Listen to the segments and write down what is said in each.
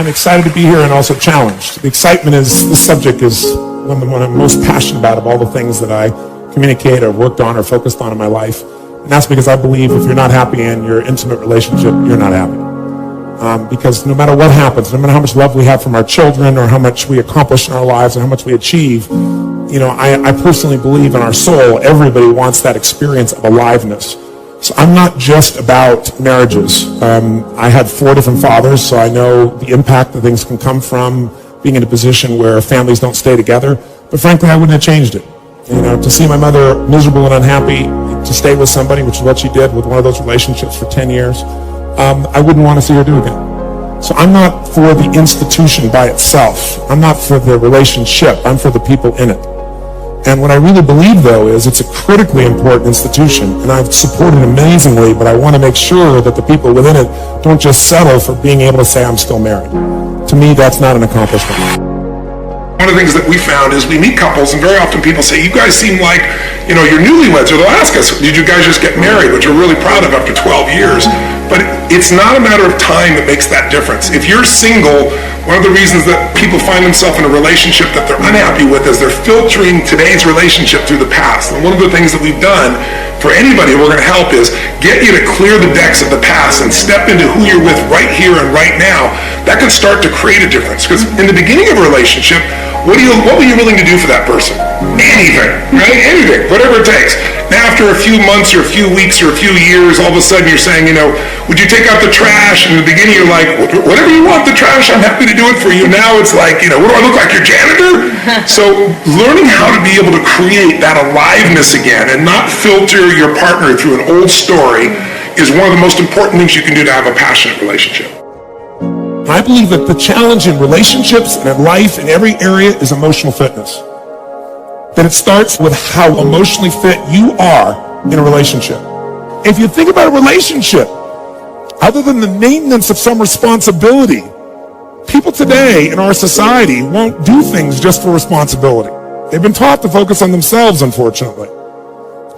I'm excited to be here and also challenged. The excitement is, this subject is one I'm most passionate about of all the things that I communicate or worked on or focused on in my life. And that's because I believe if you're not happy in your intimate relationship, you're not happy. Because no matter what happens, no matter how much love we have from our children or how much we accomplish in our lives and how much we achieve, I personally believe in our soul, everybody wants that experience of aliveness. So I'm not just about marriages. I had 4 different fathers, so I know the impact that things can come from being in a position where families don't stay together. But frankly, I wouldn't have changed it. To see my mother miserable and unhappy, to stay with somebody, which is what she did with one of those relationships for 10 years, I wouldn't want to see her do again. So I'm not for the institution by itself. I'm not for the relationship. I'm for the people in it. And what I really believe, though, is it's a critically important institution, and I've supported it amazingly, but I want to make sure that the people within it don't just settle for being able to say, I'm still married. To me, that's not an accomplishment. One of the things that we found is we meet couples, and very often people say, you guys seem like, you're newlyweds, or they'll ask us, did you guys just get married, which we're really proud of after 12 years. But it's not a matter of time that makes that difference. If you're single, one of the reasons that people find themselves in a relationship that they're unhappy with is they're filtering today's relationship through the past. And one of the things that we've done for anybody we're going to help is get you to clear the decks of the past and step into who you're with right here and right now. That can start to create a difference. Because in the beginning of a relationship, what were you willing to do for that person? Anything, right? Anything, whatever it takes. Now after a few months or a few weeks or a few years, all of a sudden you're saying, would you take out the trash? And in the beginning you're like, whatever you want, the trash, I'm happy to do it for you. Now it's like, what do I look like, your janitor? So learning how to be able to create that aliveness again and not filter your partner through an old story is one of the most important things you can do to have a passionate relationship. I believe that the challenge in relationships and in life in every area is emotional fitness. That it starts with how emotionally fit you are in a relationship. If you think about a relationship, other than the maintenance of some responsibility, people today in our society won't do things just for responsibility. They've been taught to focus on themselves, unfortunately.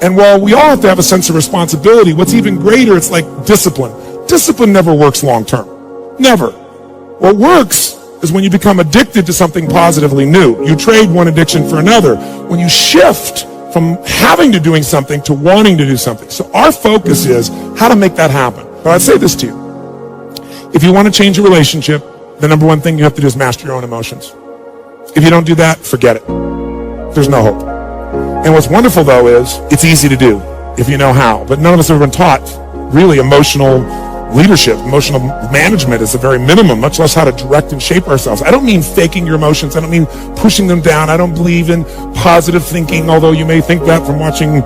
And while we all have to have a sense of responsibility, what's even greater, it's like discipline. Discipline never works long term. Never. What works is when you become addicted to something positively new. You trade one addiction for another. When you shift from having to doing something to wanting to do something. So our focus is how to make that happen. But I'd say this to you. If you want to change a relationship, the number one thing you have to do is master your own emotions. If you don't do that, forget it. There's no hope. And what's wonderful, though, is it's easy to do if you know how. But none of us have been taught really emotional leadership. Emotional management is the very minimum, much less how to direct and shape ourselves. I don't mean faking your emotions. I don't mean pushing them down. I don't believe in positive thinking, although you may think that from watching,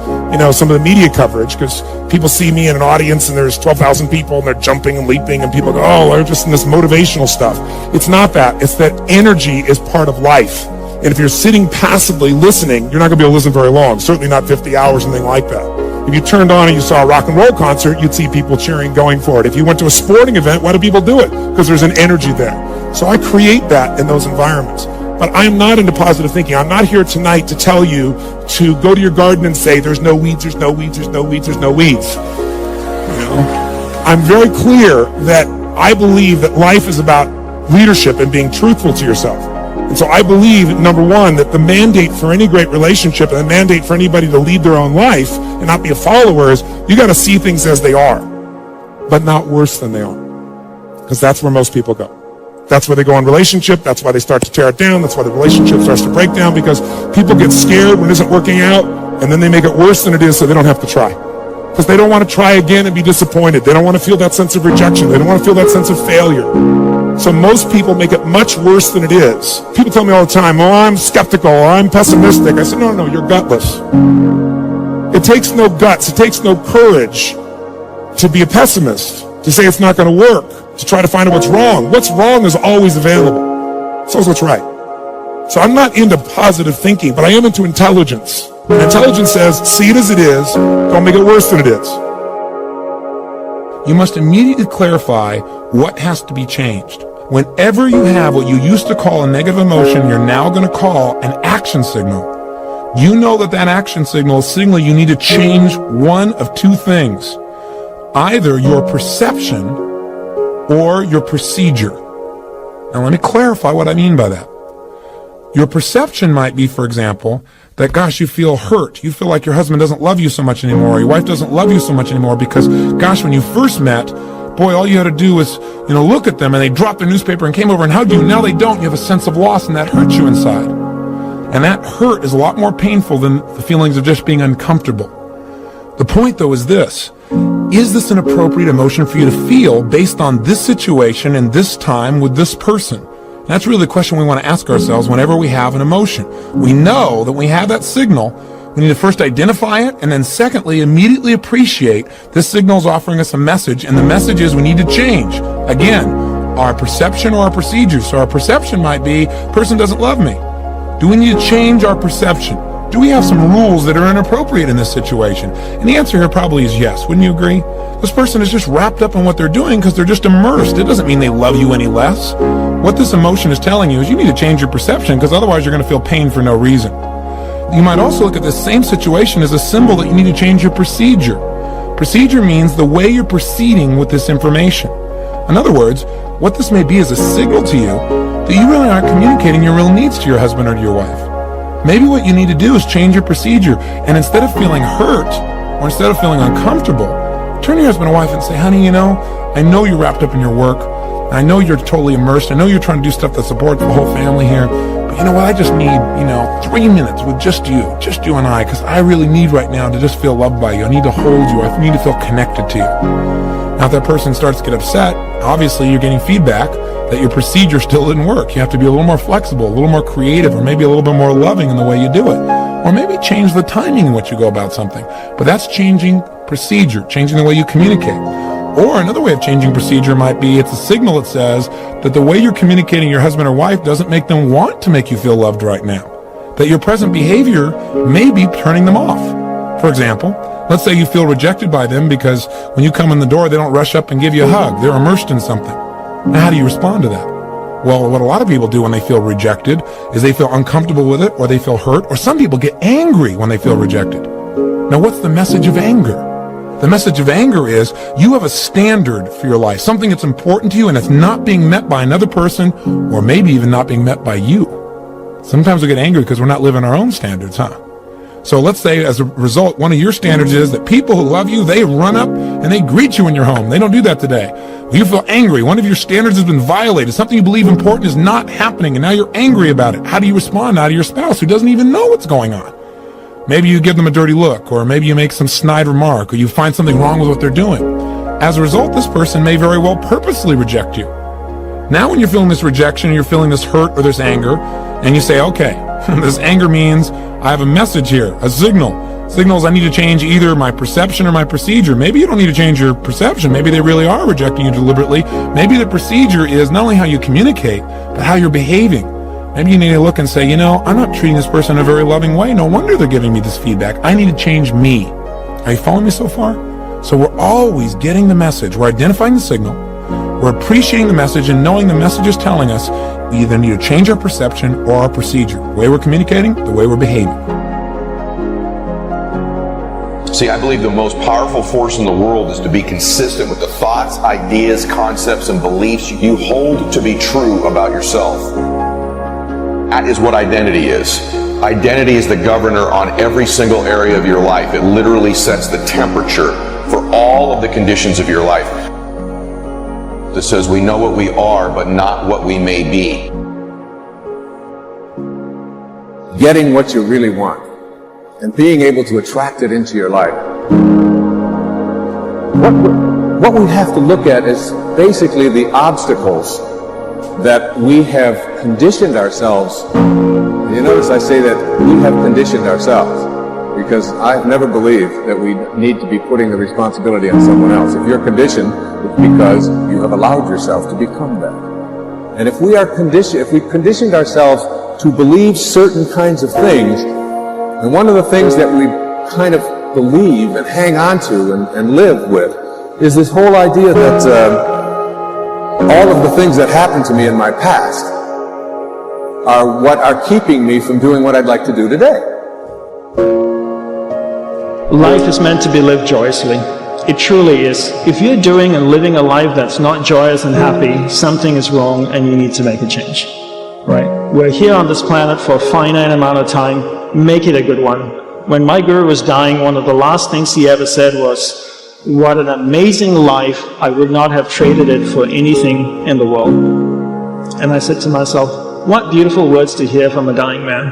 some of the media coverage, because people see me in an audience and there's 12,000 people and they're jumping and leaping and people go, oh, they're just in this motivational stuff. It's not that. It's that energy is part of life. And if you're sitting passively listening, you're not going to be able to listen very long, certainly not 50 hours, anything like that. If you turned on and you saw a rock and roll concert, you'd see people cheering, going for it. If you went to a sporting event, why do people do it? Because there's an energy there. So I create that in those environments. But I'm not into positive thinking. I'm not here tonight to tell you to go to your garden and say, there's no weeds, there's no weeds, there's no weeds, there's no weeds. I'm very clear that I believe that life is about leadership and being truthful to yourself. And so I believe, number one, that the mandate for any great relationship and the mandate for anybody to lead their own life and not be a follower is you got to see things as they are, but not worse than they are. Because that's where most people go. That's where they go in relationship. That's why they start to tear it down. That's why the relationship starts to break down, because people get scared when it isn't working out, and then they make it worse than it is so they don't have to try. Because they don't want to try again and be disappointed. They don't want to feel that sense of rejection. They don't want to feel that sense of failure. So most people make it much worse than it is. People tell me all the time, oh, I'm skeptical, or I'm pessimistic. I said, no, you're gutless. It takes no guts, it takes no courage to be a pessimist, to say it's not going to work, to try to find out what's wrong. What's wrong is always available. So is what's right. So I'm not into positive thinking, but I am into intelligence. And intelligence says, see it as it is, don't make it worse than it is. You must immediately clarify what has to be changed. Whenever you have what you used to call a negative emotion, you're now going to call an action signal. You know that action signal is signaling you need to change one of two things. Either your perception or your procedure. Now let me clarify what I mean by that. Your perception might be, for example, that, gosh, you feel hurt. You feel like your husband doesn't love you so much anymore, or your wife doesn't love you so much anymore because, gosh, when you first met, boy, all you had to do was, look at them and they dropped their newspaper and came over and hugged you. Now they don't. You have a sense of loss and that hurts you inside. And that hurt is a lot more painful than the feelings of just being uncomfortable. The point, though, is this. Is this an appropriate emotion for you to feel based on this situation and this time with this person? That's really the question we want to ask ourselves whenever we have an emotion. We know that when we have that signal, we need to first identify it, and then secondly, immediately appreciate this signal is offering us a message, and the message is we need to change. Again, our perception or our procedures. So our perception might be, person doesn't love me. Do we need to change our perception? Do we have some rules that are inappropriate in this situation? And the answer here probably is yes. Wouldn't you agree? This person is just wrapped up in what they're doing because they're just immersed. It doesn't mean they love you any less. What this emotion is telling you is you need to change your perception because otherwise you're going to feel pain for no reason. You might also look at this same situation as a symbol that you need to change your procedure. Procedure means the way you're proceeding with this information. In other words, what this may be is a signal to you that you really aren't communicating your real needs to your husband or to your wife. Maybe what you need to do is change your procedure, and instead of feeling hurt or instead of feeling uncomfortable, turn to your husband or wife and say, honey, I know you're wrapped up in your work. I know you're totally immersed. I know you're trying to do stuff that supports the whole family here. But you know what? I just need, 3 minutes with just you and I, because I really need right now to just feel loved by you. I need to hold you. I need to feel connected to you. Now, if that person starts to get upset, obviously you're getting feedback that your procedure still didn't work. You have to be a little more flexible, a little more creative, or maybe a little bit more loving in the way you do it. Or maybe change the timing in which you go about something. But that's changing procedure, changing the way you communicate. Or another way of changing procedure might be it's a signal that says that the way you're communicating your husband or wife doesn't make them want to make you feel loved right now. That your present behavior may be turning them off. For example, let's say you feel rejected by them because when you come in the door, they don't rush up and give you a hug. They're immersed in something. Now, how do you respond to that? Well, what a lot of people do when they feel rejected is they feel uncomfortable with it, or they feel hurt, or some people get angry when they feel rejected. Now, what's the message of anger? The message of anger is you have a standard for your life, something that's important to you, and it's not being met by another person, or maybe even not being met by you. Sometimes we get angry because we're not living our own standards, huh? So let's say as a result, one of your standards is that people who love you, they run up and they greet you in your home. They don't do that today. Well, you feel angry. One of your standards has been violated. Something you believe important is not happening, and now you're angry about it. How do you respond now to your spouse who doesn't even know what's going on? Maybe you give them a dirty look, or maybe you make some snide remark, or you find something wrong with what they're doing. As a result, this person may very well purposely reject you. Now when you're feeling this rejection, you're feeling this hurt or this anger, and you say, okay, this anger means I have a message here, a signal. Signals I need to change either my perception or my procedure. Maybe you don't need to change your perception. Maybe they really are rejecting you deliberately. Maybe the procedure is not only how you communicate, but how you're behaving. Maybe you need to look and say, I'm not treating this person in a very loving way. No wonder they're giving me this feedback. I need to change me. Are you following me so far? So we're always getting the message. We're identifying the signal. We're appreciating the message and knowing the message is telling us we either need to change our perception or our procedure. The way we're communicating, the way we're behaving. See, I believe the most powerful force in the world is to be consistent with the thoughts, ideas, concepts, and beliefs you hold to be true about yourself. That is what identity is. Identity is the governor on every single area of your life. It literally sets the temperature for all of the conditions of your life. That says we know what we are, but not what we may be. Getting what you really want and being able to attract it into your life. What we have to look at is basically the obstacles that we have conditioned ourselves. You notice I say that we have conditioned ourselves, because I've never believed that we need to be putting the responsibility on someone else. If you're conditioned, it's because you have allowed yourself to become that. And if we've conditioned ourselves to believe certain kinds of things, and one of the things that we kind of believe and hang on to and live with is this whole idea that all of the things that happened to me in my past are what are keeping me from doing what I'd like to do today. Life is meant to be lived joyously. It truly is. If you're doing and living a life that's not joyous and happy, something is wrong and you need to make a change. Right? We're here on this planet for a finite amount of time. Make it a good one. When my guru was dying, one of the last things he ever said was, "What an amazing life. I would not have traded it for anything in the world." And I said to myself, what beautiful words to hear from a dying man.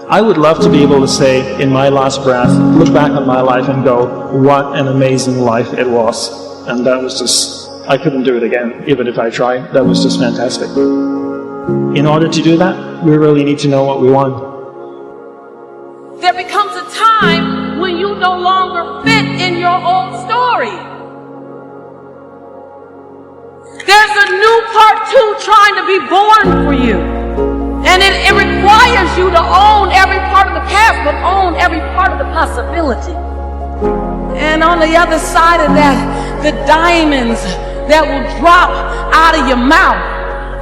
I would love to be able to say in my last breath, look back on my life and go, what an amazing life it was. And that was just, I couldn't do it again, even if I tried. That was just fantastic. In order to do that, we really need to know what we want. There becomes a time when you no longer fit in your old story. There's a new part 2 trying to be born for you. And it requires you to own every part of the past, but own every part of the possibility. And on the other side of that, the diamonds that will drop out of your mouth,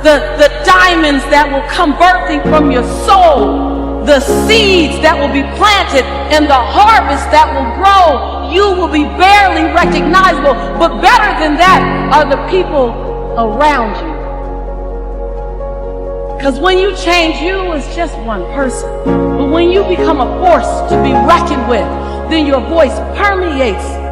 the diamonds that will come birthing from your soul, the seeds that will be planted, and the harvest that will grow, you will be barely recognizable. But better than that are the people around you. Because when you change, you is just one person. But when you become a force to be reckoned with, then your voice permeates.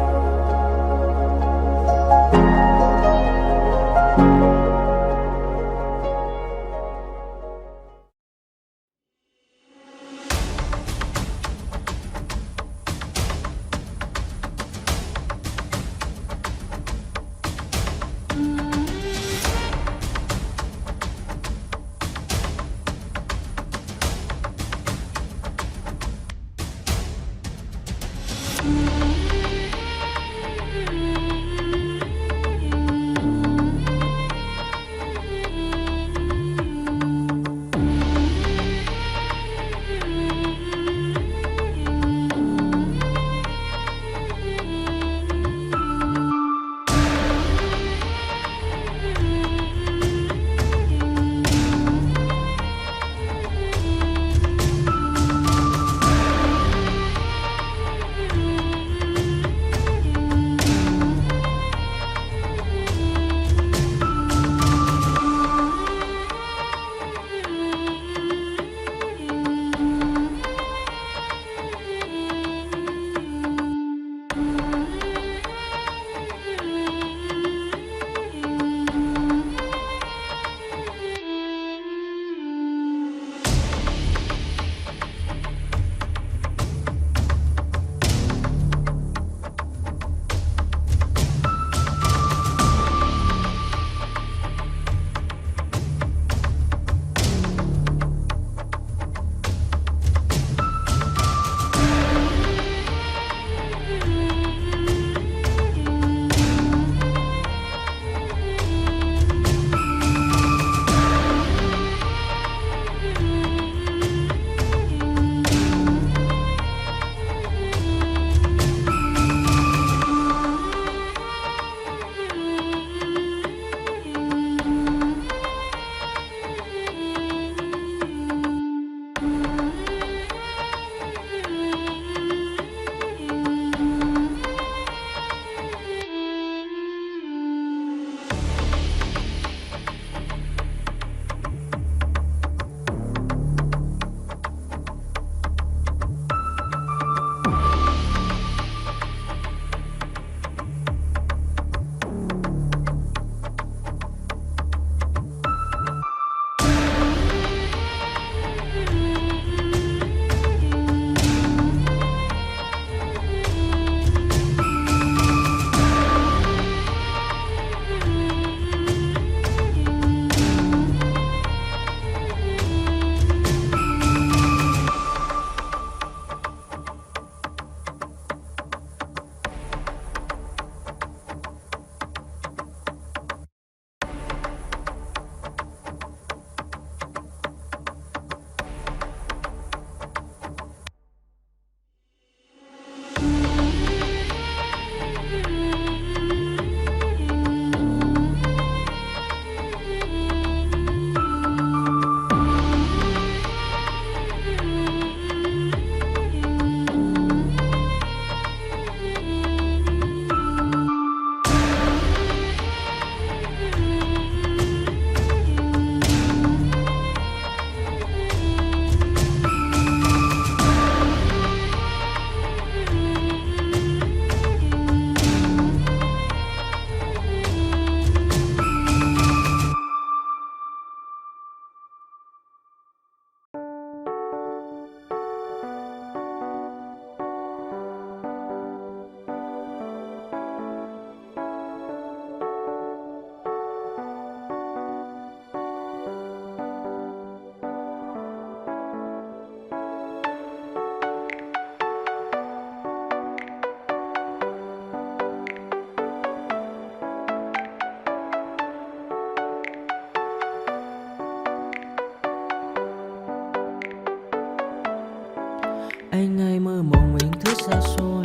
Anh hay mơ mộng mình thứ xa xôi,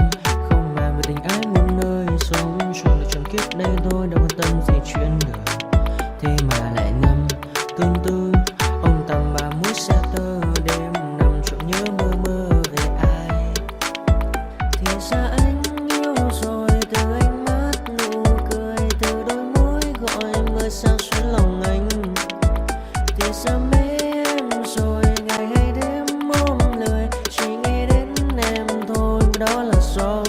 không bàn về tình ái muôn nơi. Sống trọn được trọn kiếp đây thôi, đâu quan tâm gì chuyện đời. Thế mà lại ngâm tương tư, ông tầm bà mũi xa tơ. Đêm nằm trộn nhớ mơ mơ về ai. Thì ra anh yêu rồi, từ ánh mắt nụ cười, từ đôi môi gọi mưa sao xuyến lòng anh. Thì ra mê em rồi, ngày hay đêm ôm lời, chỉ nghĩ đến em thôi. Đó là do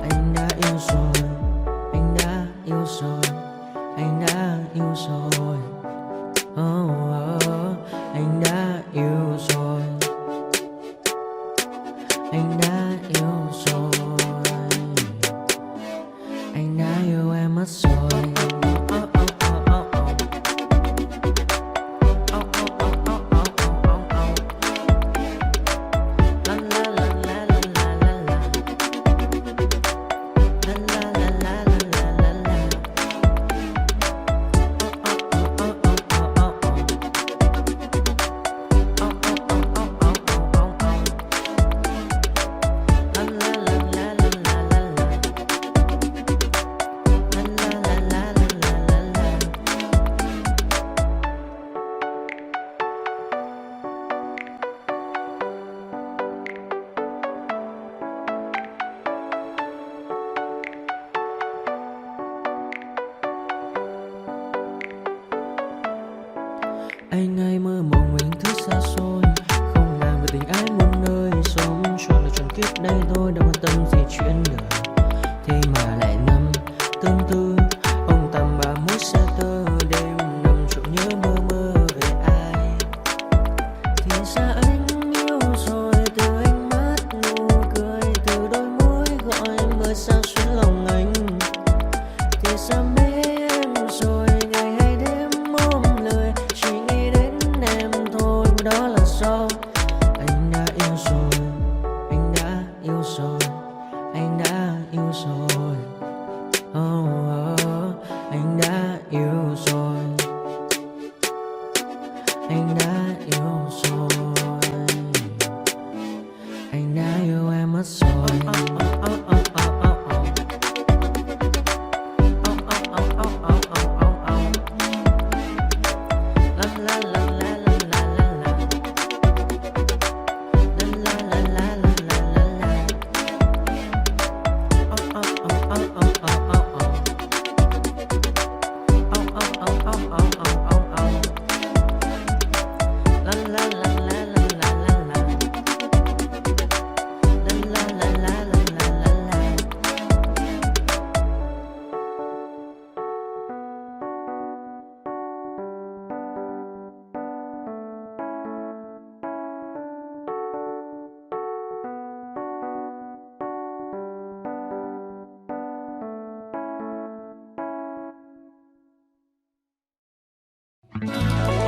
anh đã yêu rồi, anh đã yêu rồi, anh đã yêu rồi. Anh đã yêu rồi, anh đã yêu rồi, anh đã yêu em mất rồi. Anh hay mơ mộng mình thứ xa xôi, không bàn về tình ái muôn nơi. Sống trọn được trọn kiếp đây thôi, đâu quan tâm gì chuyện đời. Thế mà lại nằm tương tư, ông tầm bà mũi xa tơ. Đêm nằm trộn nhớ mơ mơ về ai. Thì ra anh yêu rồi, từ ánh mắt nụ cười, từ đôi môi gọi mưa sao xuyến lòng anh. Thì ra mê em rồi, ngày hay đêm ôm lời, chỉ nghĩ đến em thôi. Đó là do anh đã yêu rồi, anh đã yêu rồi, anh đã yêu rồi. Anh đã yêu rồi, anh đã yêu rồi, anh đã yêu em mất rồi. Thank you.